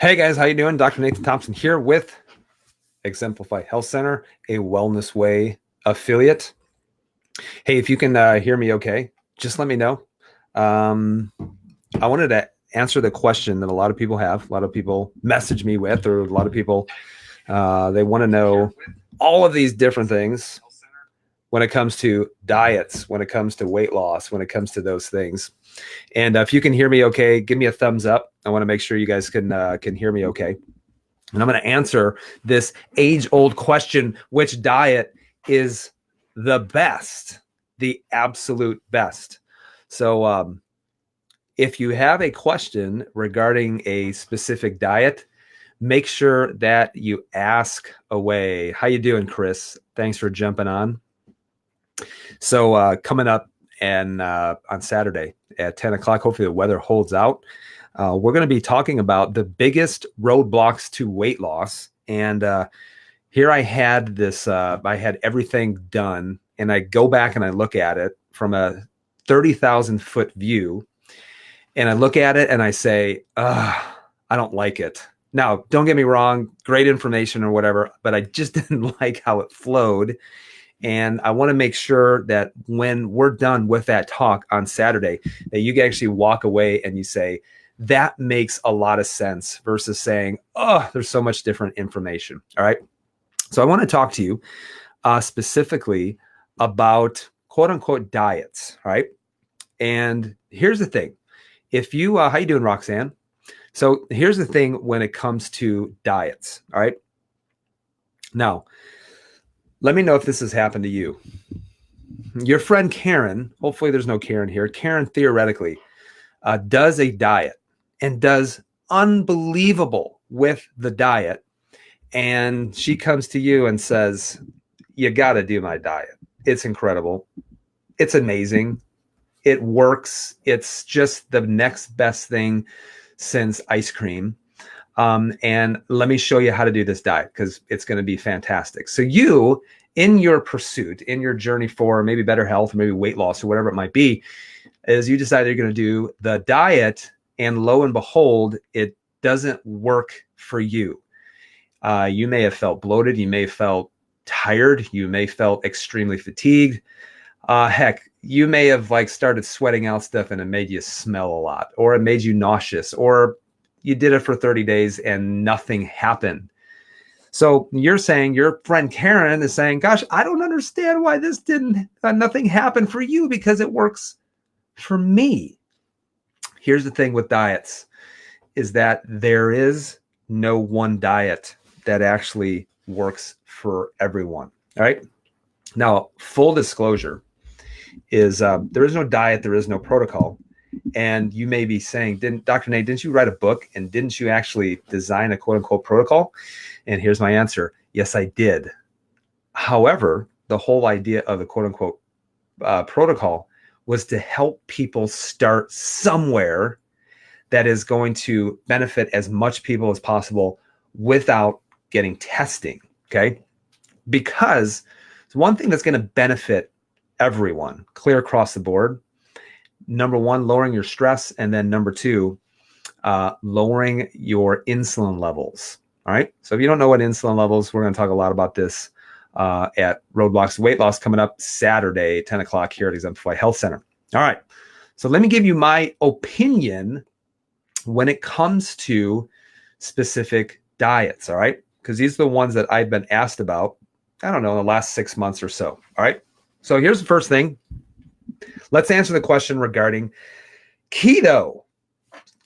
Hey guys, how you doing? Dr. Nathan Thompson here with Exemplify Health Center, a Wellness Way affiliate. Hey, if you can hear me okay, just let me know. I wanted to answer the question that a lot of people have, a lot of people message me with, or a lot of people, they want to know all of these different things when it comes to diets, when it comes to weight loss, when it comes to those things. And if you can hear me okay, give me a thumbs up. I want to make sure you guys can hear me okay. And I'm going to answer this age-old question: which diet is the best, the absolute best? So if you have a question regarding a specific diet, make sure that you ask away. How you doing, Chris? Thanks for jumping on. So coming up and on Saturday at 10 o'clock, hopefully the weather holds out. We're going to be talking about the biggest roadblocks to weight loss. And here I had this, I had everything done, and I go back and I look at it from a 30,000 foot view. And I look at it and I say, I don't like it. Now, don't get me wrong, great information or whatever, but I just didn't like how it flowed. And I want to make sure that when we're done with that talk on Saturday, that you can actually walk away and you say, that makes a lot of sense, versus saying, oh, there's so much different information. All right. So I want to talk to you specifically about quote unquote diets. All right. And here's the thing. If you, how you doing, Roxanne? So here's the thing when it comes to diets. All right. Now, let me know if this has happened to you. Your friend Karen, hopefully there's no Karen here. Karen theoretically does a diet and does unbelievable with the diet. And she comes to you and says, you got to do my diet. It's incredible. It's amazing. It works. It's just the next best thing since ice cream. And let me show you how to do this diet, because it's going to be fantastic. So you, in your pursuit, in your journey for maybe better health, or maybe weight loss, or whatever it might be, is you decide you're going to do the diet, and lo and behold, it doesn't work for you. You may have felt bloated. You may have felt tired. You may have felt extremely fatigued. Heck, you may have started sweating out stuff and it made you smell a lot, or it made you nauseous, or you did it for 30 days and nothing happened. So you're saying, your friend Karen is saying, gosh, I don't understand why nothing happened for you, because it works for me. Here's the thing with diets, is that there is no one diet that actually works for everyone. All right. Now, full disclosure is there is no diet, there is no protocol. And you may be saying, Dr. Nate, didn't you write a book, and didn't you actually design a quote unquote protocol? And here's my answer. Yes, I did. However, the whole idea of the quote unquote protocol was to help people start somewhere that is going to benefit as much people as possible without getting testing. Okay. Because it's one thing that's going to benefit everyone clear across the board. Number one, lowering your stress. And then number two, lowering your insulin levels. All right. So if you don't know what insulin levels, we're going to talk a lot about this at Roadblocks Weight Loss coming up Saturday, 10 o'clock here at Exemplify Health Center. All right. So let me give you my opinion when it comes to specific diets. All right. Because these are the ones that I've been asked about, I don't know, in the last 6 months or so. All right. So here's the first thing. Let's answer the question regarding keto,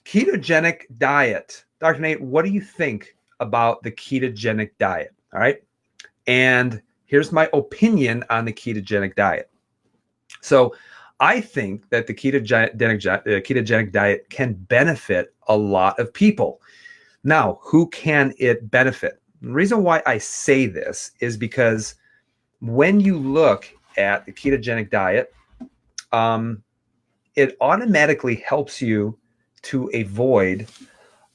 ketogenic diet. Dr. Nate, what do you think about the ketogenic diet? All right. And here's my opinion on the ketogenic diet. So I think that the ketogenic diet can benefit a lot of people. Now, who can it benefit? The reason why I say this is because when you look at the ketogenic diet, it automatically helps you to avoid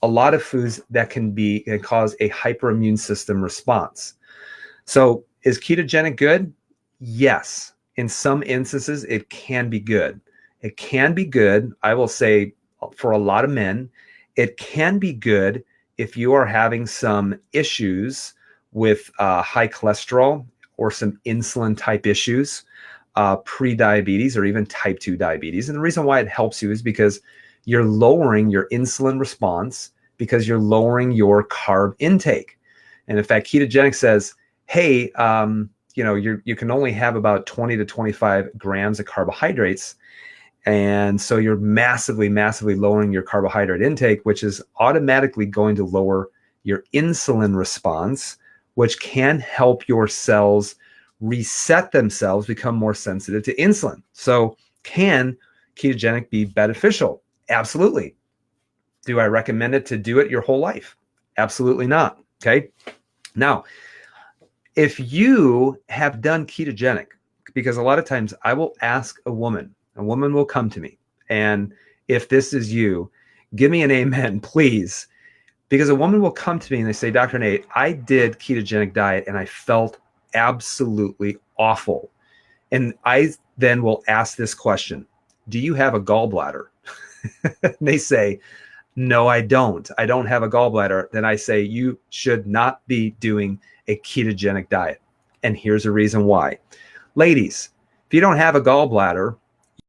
a lot of foods that can cause a hyperimmune system response. So is ketogenic good? Yes. In some instances, it can be good. It can be good. I will say for a lot of men, it can be good if you are having some issues with high cholesterol or some insulin type issues, pre-diabetes or even type 2 diabetes. And the reason why it helps you is because you're lowering your insulin response because you're lowering your carb intake. And in fact, ketogenic says, hey, you can only have about 20 to 25 grams of carbohydrates. And so you're massively, massively lowering your carbohydrate intake, which is automatically going to lower your insulin response, which can help your cells reset themselves, become more sensitive to insulin. So can ketogenic be beneficial? Absolutely. Do I recommend it to do it your whole life? Absolutely not. Okay. Now, if you have done ketogenic, because a lot of times I will ask a woman will come to me, and if this is you, give me an amen, please. Because a woman will come to me and they say, Dr. Nate, I did ketogenic diet and I felt absolutely awful. And I then will ask this question, do you have a gallbladder? And they say, no, I don't. I don't have a gallbladder. Then I say, you should not be doing a ketogenic diet. And here's a reason why. Ladies, if you don't have a gallbladder,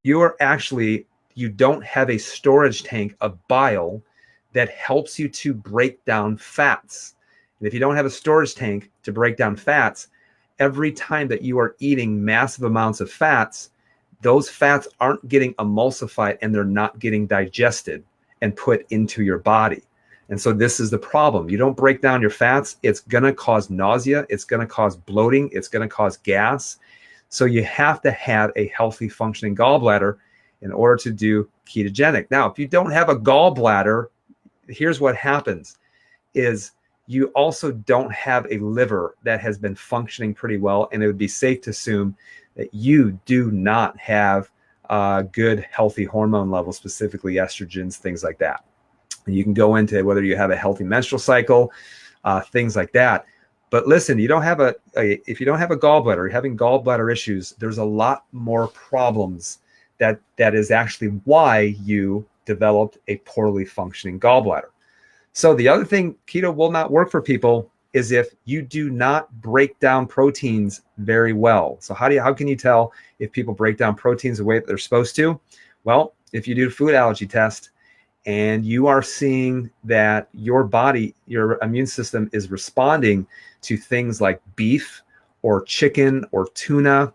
you don't have a storage tank of bile that helps you to break down fats. And if you don't have a storage tank to break down fats, every time that you are eating massive amounts of fats, those fats aren't getting emulsified and they're not getting digested and put into your body. And so this is the problem. You don't break down your fats, it's going to cause nausea, it's going to cause bloating, it's going to cause gas. So you have to have a healthy functioning gallbladder in order to do ketogenic. Now, if you don't have a gallbladder, here's what happens is you also don't have a liver that has been functioning pretty well. And it would be safe to assume that you do not have good, healthy hormone levels, specifically estrogens, things like that. And you can go into whether you have a healthy menstrual cycle, things like that. But listen, you don't have if you don't have a gallbladder, you're having gallbladder issues, there's a lot more problems that is actually why you developed a poorly functioning gallbladder. So the other thing keto will not work for people is if you do not break down proteins very well. So how can you tell if people break down proteins the way that they're supposed to? Well, if you do a food allergy test and you are seeing that your body, your immune system is responding to things like beef or chicken or tuna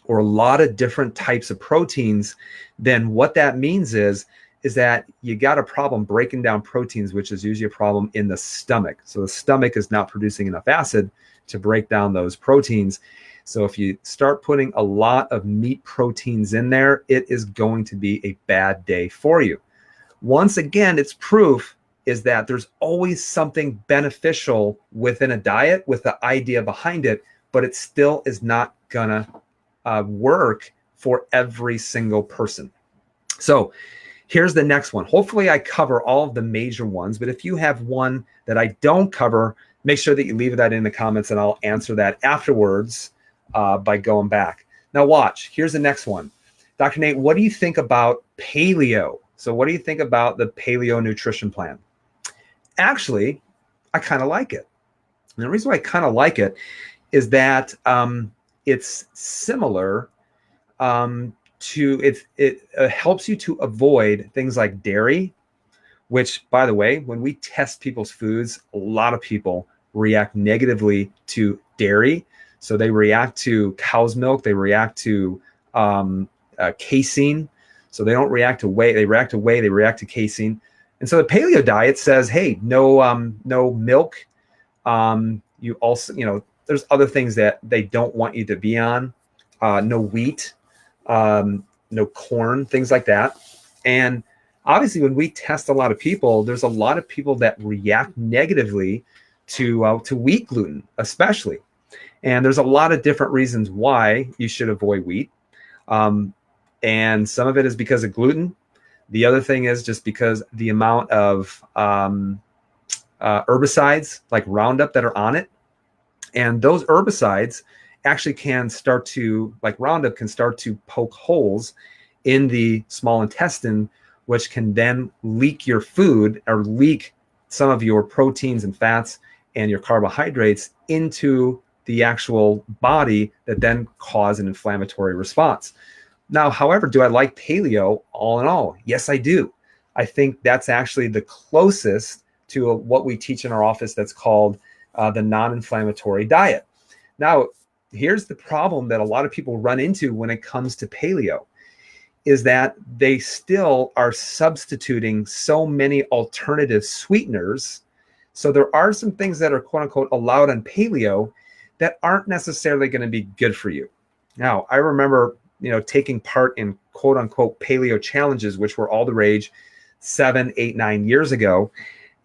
or a lot of different types of proteins, then what that means is that you got a problem breaking down proteins, which is usually a problem in the stomach. So the stomach is not producing enough acid to break down those proteins. So if you start putting a lot of meat proteins in there, it is going to be a bad day for you. Once again, it's proof is that there's always something beneficial within a diet with the idea behind it, but it still is not gonna work for every single person. So here's the next one. Hopefully I cover all of the major ones, but if you have one that I don't cover, make sure that you leave that in the comments and I'll answer that afterwards by going back. Now watch, here's the next one. Dr. Nate, what do you think about paleo? So what do you think about the paleo nutrition plan? Actually, I kind of like it. And the reason why I kind of like it is that it's similar it helps you to avoid things like dairy, which, by the way, when we test people's foods, a lot of people react negatively to dairy. So they react to cow's milk, they react to casein. So they don't react to whey, they react to casein. And so the paleo diet says, hey, no milk. You also, there's other things that they don't want you to be on. No wheat, no corn, things like that. And obviously when we test a lot of people, there's a lot of people that react negatively to wheat gluten, especially. And there's a lot of different reasons why you should avoid wheat. And some of it is because of gluten. The other thing is just because the amount of herbicides like Roundup that are on it. And those herbicides actually can start to, like Roundup, can start to poke holes in the small intestine, which can then leak your food or leak some of your proteins and fats and your carbohydrates into the actual body that then cause an inflammatory response. Now, however, do I like paleo all in all? Yes, I do. I think that's actually the closest to what we teach in our office that's called the non-inflammatory diet. Now, here's the problem that a lot of people run into when it comes to paleo is that they still are substituting so many alternative sweeteners. So there are some things that are quote unquote allowed on paleo that aren't necessarily going to be good for you. Now, I remember, taking part in quote unquote paleo challenges, which were all the rage 7, 8, 9 years ago.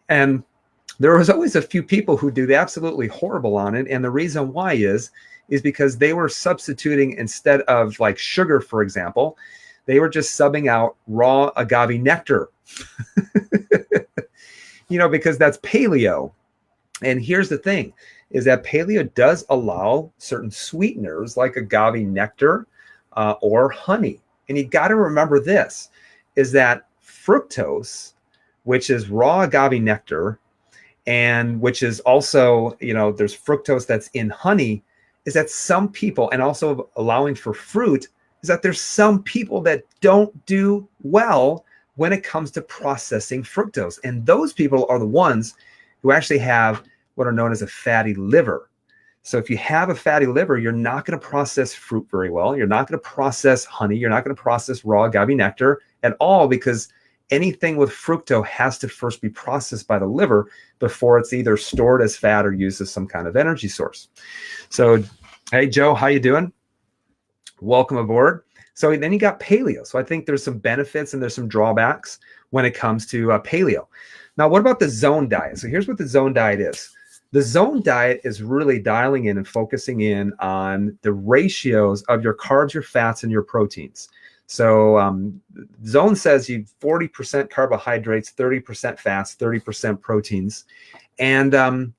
And there was always a few people who did absolutely horrible on it. And the reason why is because they were substituting, instead of like sugar, for example, they were just subbing out raw agave nectar, because that's paleo. And here's the thing is that paleo does allow certain sweeteners like agave nectar or honey. And you got to remember this is that fructose, which is raw agave nectar, and which is also, there's fructose that's in honey, is that some people, and also allowing for fruit, is that there's some people that don't do well when it comes to processing fructose. And those people are the ones who actually have what are known as a fatty liver. So if you have a fatty liver, you're not going to process fruit very well. You're not going to process honey. You're not going to process raw agave nectar at all, because anything with fructose has to first be processed by the liver before it's either stored as fat or used as some kind of energy source. So, hey, Joe, how you doing? Welcome aboard. So then you got paleo. So I think there's some benefits and there's some drawbacks when it comes to paleo. Now, what about the zone diet? So here's what the zone diet is. The zone diet is really dialing in and focusing in on the ratios of your carbs, your fats, and your proteins. So zone says you 40% carbohydrates, 30% fats, 30% proteins. And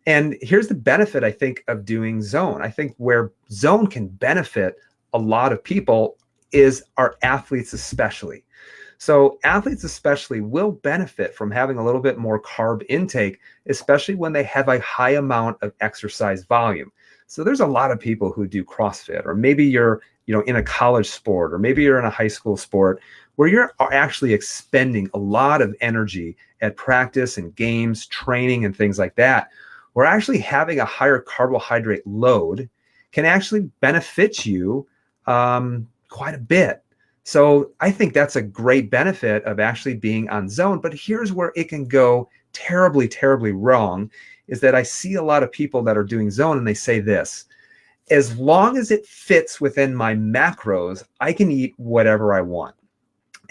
here's the benefit, I think, of doing zone. I think where zone can benefit a lot of people is our athletes especially. So athletes especially will benefit from having a little bit more carb intake, especially when they have a high amount of exercise volume. So there's a lot of people who do CrossFit, or maybe you're in a college sport, or maybe you're in a high school sport where you're actually expending a lot of energy at practice and games, training, and things like that. Where actually having a higher carbohydrate load can actually benefit you quite a bit. So I think that's a great benefit of actually being on zone. But here's where it can go terribly, terribly wrong, is that I see a lot of people that are doing zone and they say this: as long as it fits within my macros, I can eat whatever I want.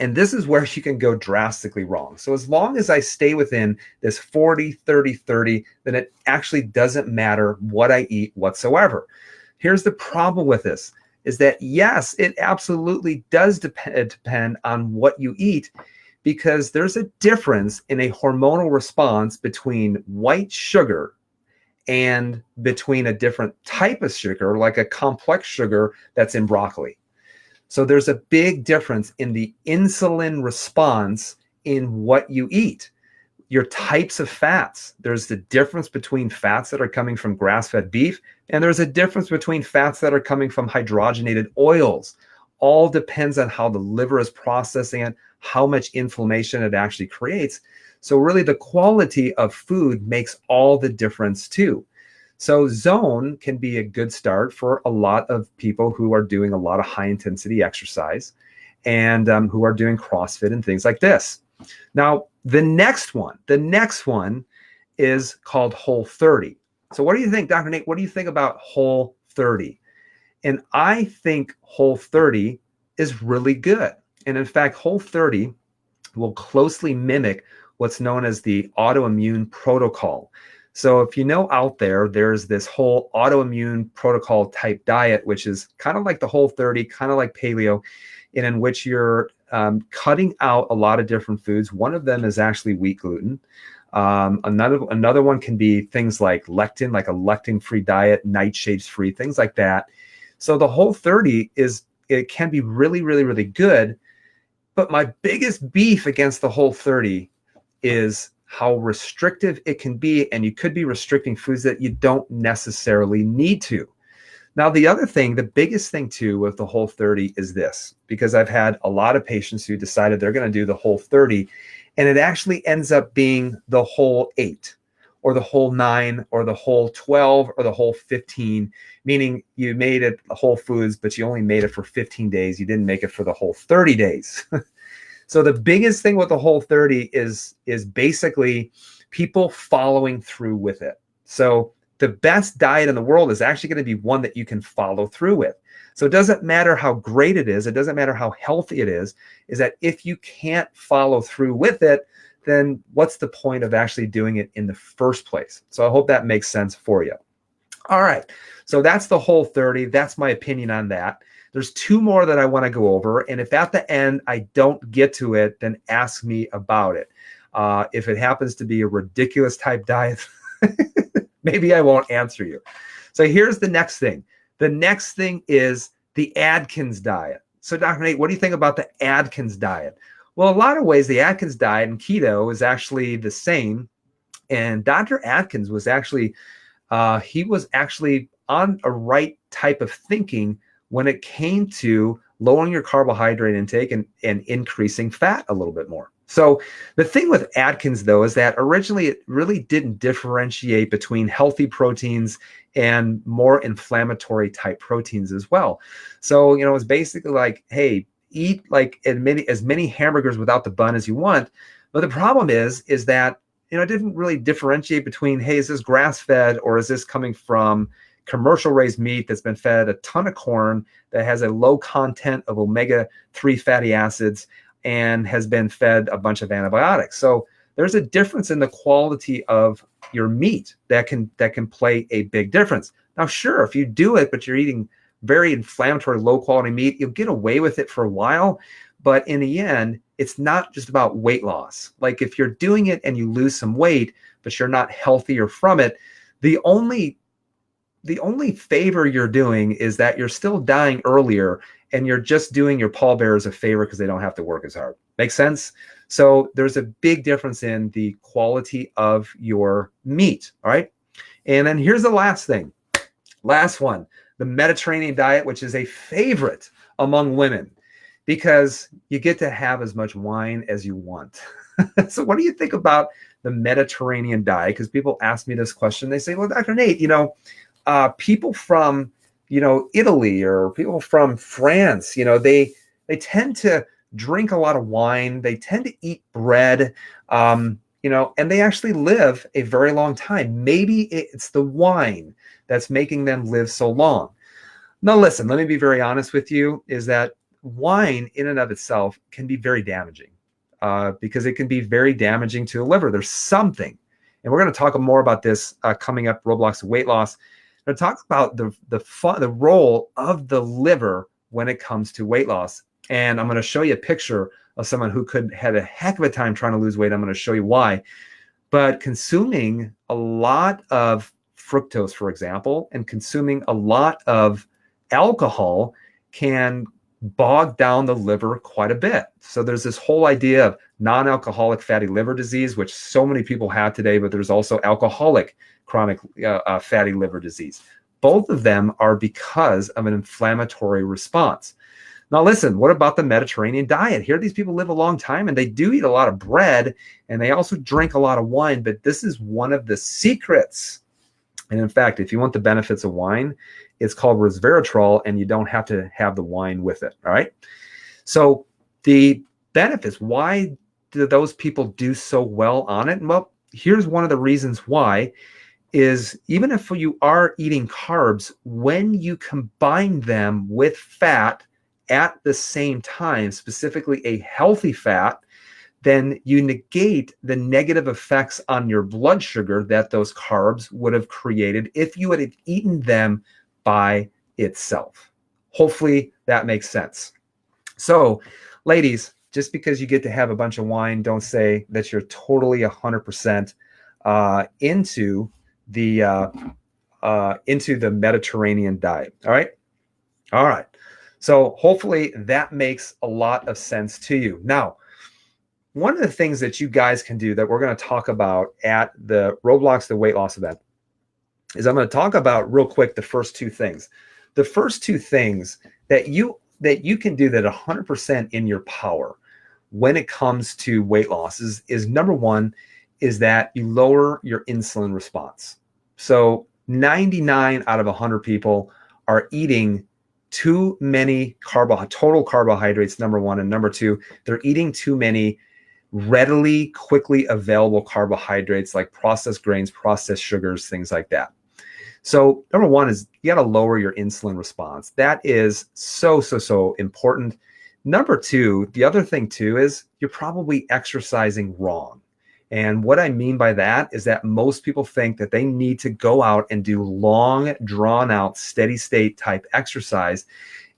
And this is where you can go drastically wrong. So as long as I stay within this 40, 30, 30, then it actually doesn't matter what I eat whatsoever. Here's the problem with this, is that yes, it absolutely does depend on what you eat, because there's a difference in a hormonal response between white sugar and between a different type of sugar, like a complex sugar that's in broccoli. So there's a big difference in the insulin response in what you eat. Your types of fats. There's the difference between fats that are coming from grass-fed beef, and there's a difference between fats that are coming from hydrogenated oils. All depends on how the liver is processing it, how much inflammation it actually creates. So really the quality of food makes all the difference too. So zone can be a good start for a lot of people who are doing a lot of high intensity exercise and who are doing CrossFit and things like this. Now, the next one is called Whole30. So what do you think, Dr. Nate? What do you think about Whole30? And I think Whole30 is really good. And in fact, Whole30 will closely mimic what's known as the autoimmune protocol. So if you know out there, there's this whole autoimmune protocol type diet, which is kind of like the Whole30, kind of like paleo, and in which you're cutting out a lot of different foods. One of them is actually wheat gluten. Another one can be things like lectin, like a lectin-free diet, nightshades-free, things like that. So the Whole30 it can be really, really, really good. But my biggest beef against the Whole30 is how restrictive it can be, and you could be restricting foods that you don't necessarily need to. Now, the other thing, the biggest thing too with the Whole30 is this, because I've had a lot of patients who decided they're going to do the Whole30, and it actually ends up being the Whole8 or the Whole9 or the Whole12 or the Whole15, meaning you made it whole foods, but you only made it for 15 days. You didn't make it for the whole 30 days. So the biggest thing with the Whole30 is basically people following through with it. So the best diet in the world is actually going to be one that you can follow through with. So it doesn't matter how great it is. It doesn't matter how healthy it is that if you can't follow through with it, then what's the point of actually doing it in the first place? So I hope that makes sense for you. All right. So that's the Whole30. That's my opinion on that. There's two more that I want to go over. And if at the end I don't get to it, then ask me about it. If it happens to be a ridiculous type diet, maybe I won't answer you. So here's the next thing. The next thing is the Atkins diet. So Dr. Nate, what do you think about the Atkins diet? Well, a lot of ways, the Atkins diet and keto is actually the same. And Dr. Atkins was actually, he was actually on a right type of thinking when it came to lowering your carbohydrate intake and increasing fat a little bit more. So the thing with Atkins, though, is that originally it really didn't differentiate between healthy proteins and more inflammatory type proteins as well. So, you know, it's basically like, hey, eat like as many hamburgers without the bun as you want. But the problem is that, you know, it didn't really differentiate between, hey, is this grass-fed or is this coming from commercial raised meat that's been fed a ton of corn that has a low content of omega-3 fatty acids and has been fed a bunch of antibiotics. So there's a difference in the quality of your meat that can play a big difference. Now, sure, if you do it, but you're eating very inflammatory, low quality meat, you'll get away with it for a while. But in the end, it's not just about weight loss. Like if you're doing it and you lose some weight, but you're not healthier from it, the only favor you're doing is that you're still dying earlier and you're just doing your pallbearers a favor because they don't have to work as hard. Make sense? So there's a big difference in the quality of your meat. All right. And then here's the last thing. Last one, the Mediterranean diet, which is a favorite among women because you get to have as much wine as you want. So what do you think about the Mediterranean diet? Because people ask me this question. They say, well, Dr. Nate, you know, people from, you know, Italy or people from France, you know, they tend to drink a lot of wine. They tend to eat bread, you know, and they actually live a very long time. Maybe it's the wine that's making them live so long. Now, listen, let me be very honest with you, is that wine in and of itself can be very damaging because it can be very damaging to the liver. There's something, and we're going to talk more about this coming up, roadblocks to weight loss. We're going to talk about the role of the liver when it comes to weight loss. And I'm going to show you a picture of someone who had a heck of a time trying to lose weight. I'm going to show you why. But consuming a lot of fructose, for example, and consuming a lot of alcohol can bog down the liver quite a bit. So there's this whole idea of non-alcoholic fatty liver disease, which so many people have today, but there's also alcoholic chronic fatty liver disease. Both of them are because of an inflammatory response. Now, listen, what about the Mediterranean diet? Here, these people live a long time and they do eat a lot of bread and they also drink a lot of wine, but this is one of the secrets. And in fact, if you want the benefits of wine, it's called resveratrol and you don't have to have the wine with it. All right. So the benefits, why do those people do so well on it? Well, here's one of the reasons why is even if you are eating carbs, when you combine them with fat at the same time, specifically a healthy fat, then you negate the negative effects on your blood sugar that those carbs would have created if you had eaten them by itself. Hopefully that makes sense. So, ladies, just because you get to have a bunch of wine, don't say that you're totally 100% into the Mediterranean diet. All right. All right. So hopefully that makes a lot of sense to you. Now, one of the things that you guys can do that we're going to talk about at the Roadblocks, the weight loss event, is I'm going to talk about real quick the first two things. The first two things that you can do that 100% in your power when it comes to weight loss is number one, is that you lower your insulin response. So 99 out of 100 people are eating too many total carbohydrates, number one. And number two, they're eating too many readily, quickly available carbohydrates like processed grains, processed sugars, things like that. So number one is you got to lower your insulin response. That is so important. Number two, the other thing too is you're probably exercising wrong. And what I mean by that is that most people think that they need to go out and do long, drawn out, steady state type exercise.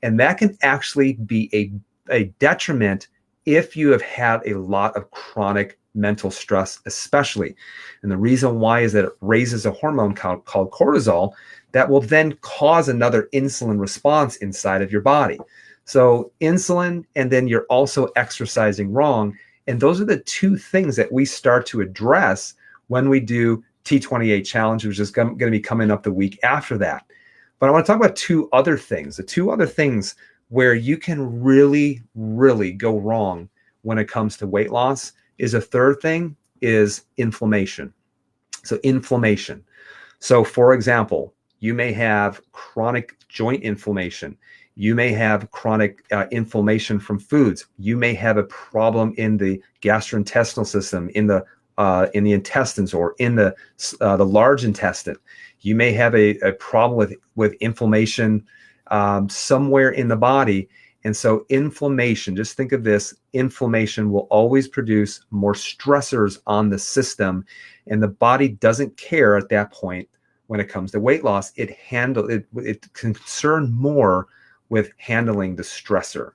And that can actually be a detriment if you have had a lot of chronic mental stress, especially. And the reason why is that it raises a hormone called cortisol that will then cause another insulin response inside of your body. So insulin, and then you're also exercising wrong. And those are the two things that we start to address when we do T28 challenge, which is going to be coming up the week after that. But I want to talk about two other things. The two other things where you can really go wrong when it comes to weight loss is a third thing is inflammation. So inflammation. So for example, you may have chronic joint inflammation. You may have chronic inflammation from foods. You may have a problem in the gastrointestinal system, in the intestines, or in the large intestine. You may have a problem with inflammation somewhere in the body. And so inflammation, just think of this, inflammation will always produce more stressors on the system, and the body doesn't care at that point when it comes to weight loss. It's concerned more with handling the stressor.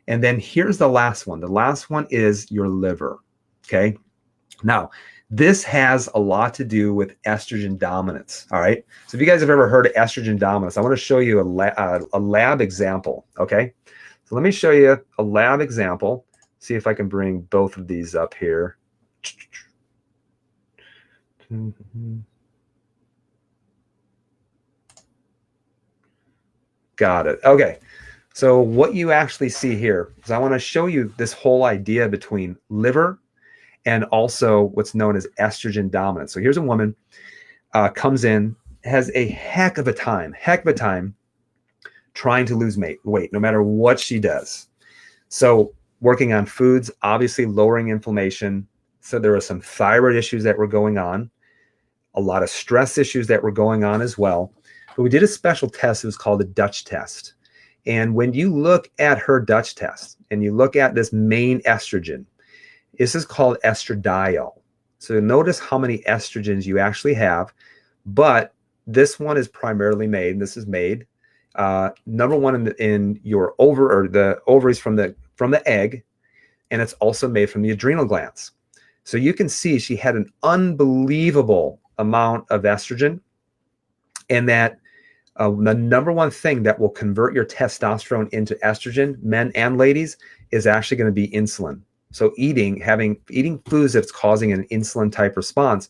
And then here's the last one. The last one is your liver, okay? Now, this has a lot to do with estrogen dominance, all right? So if you guys have ever heard of estrogen dominance, I want to show you a lab example, okay? So let me show you a lab example. See if I can bring both of these up here. Got it. Okay. So what you actually see here is I want to show you this whole idea between liver and also what's known as estrogen dominance. So here's a woman comes in, has a heck of a time trying to lose weight, no matter what she does. So working on foods, obviously lowering inflammation. So there are some thyroid issues that were going on, a lot of stress issues that were going on as well. But we did a special test. It was called the Dutch test. And when you look at her Dutch test and you look at this main estrogen, this is called estradiol. So notice how many estrogens you actually have, but this one is primarily made, and this is made, number one in your the ovaries from the egg, and it's also made from the adrenal glands. So you can see she had an unbelievable amount of estrogen, and that the number one thing that will convert your testosterone into estrogen, men and ladies, is actually going to be insulin. So eating foods that's causing an insulin type response.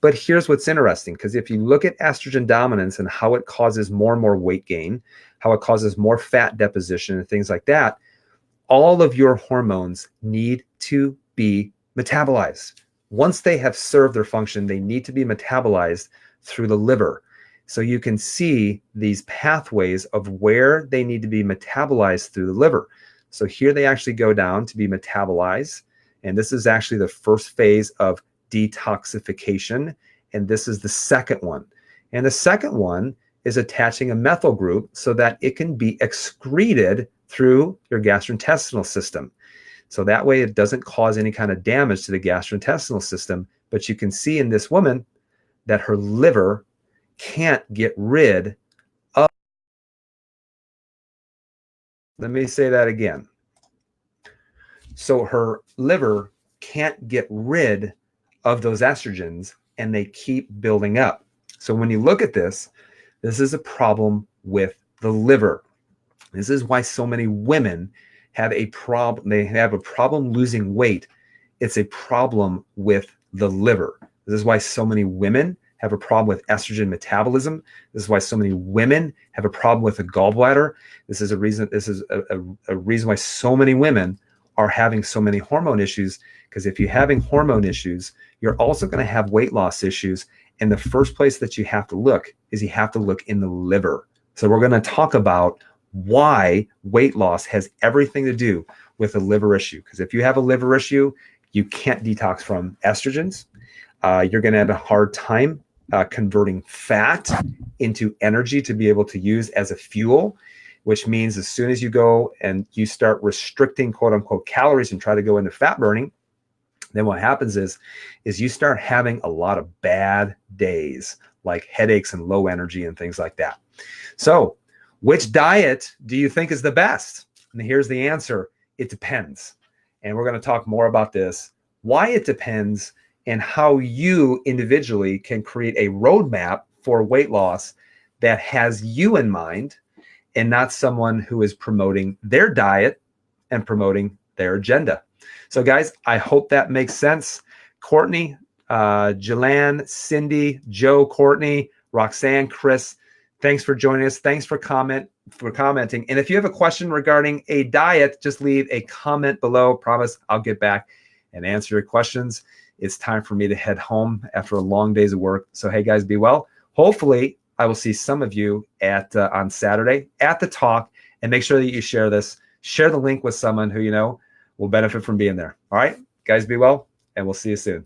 But here's what's interesting, because if you look at estrogen dominance and how it causes more and more weight gain, how it causes more fat deposition and things like that, all of your hormones need to be metabolized. Once they have served their function, they need to be metabolized through the liver. So you can see these pathways of where they need to be metabolized through the liver. So here they actually go down to be metabolized. And this is actually the first phase of detoxification. And this is the second one. And the second one is attaching a methyl group so that it can be excreted through your gastrointestinal system. So that way it doesn't cause any kind of damage to the gastrointestinal system. But you can see in this woman that her liver can't get rid of. Let me say that again. So her liver can't get rid of those estrogens, and they keep building up. So when you look at this is a problem with the liver. This is why so many women have a problem. They have a problem losing weight, It's a problem with the liver. This is why so many women have a problem with estrogen metabolism. This is why so many women have a problem with the gallbladder. This is a reason why so many women are having so many hormone issues, because if you're having hormone issues, you're also going to have weight loss issues. And the first place that you have to look is you have to look in the liver. So we're going to talk about why weight loss has everything to do with a liver issue. Because if you have a liver issue, you can't detox from estrogens. You're going to have a hard time converting fat into energy to be able to use as a fuel, which means as soon as you go and you start restricting quote unquote calories and try to go into fat burning, then what happens is you start having a lot of bad days, like headaches and low energy and things like that. So which diet do you think is the best? And here's the answer. It depends. And we're going to talk more about this, why it depends, and how you individually can create a roadmap for weight loss that has you in mind and not someone who is promoting their diet and promoting their agenda. So guys, I hope that makes sense. Courtney, Jelan, Cindy, Joe, Courtney, Roxanne, Chris, thanks for joining us. Thanks for commenting. And if you have a question regarding a diet, just leave a comment below. Promise I'll get back and answer your questions. It's time for me to head home after a long days of work. So, hey guys, be well. Hopefully I will see some of you at on Saturday at the talk, and make sure that you share this. Share the link with someone who you know will benefit from being there. All right, guys, be well, and we'll see you soon.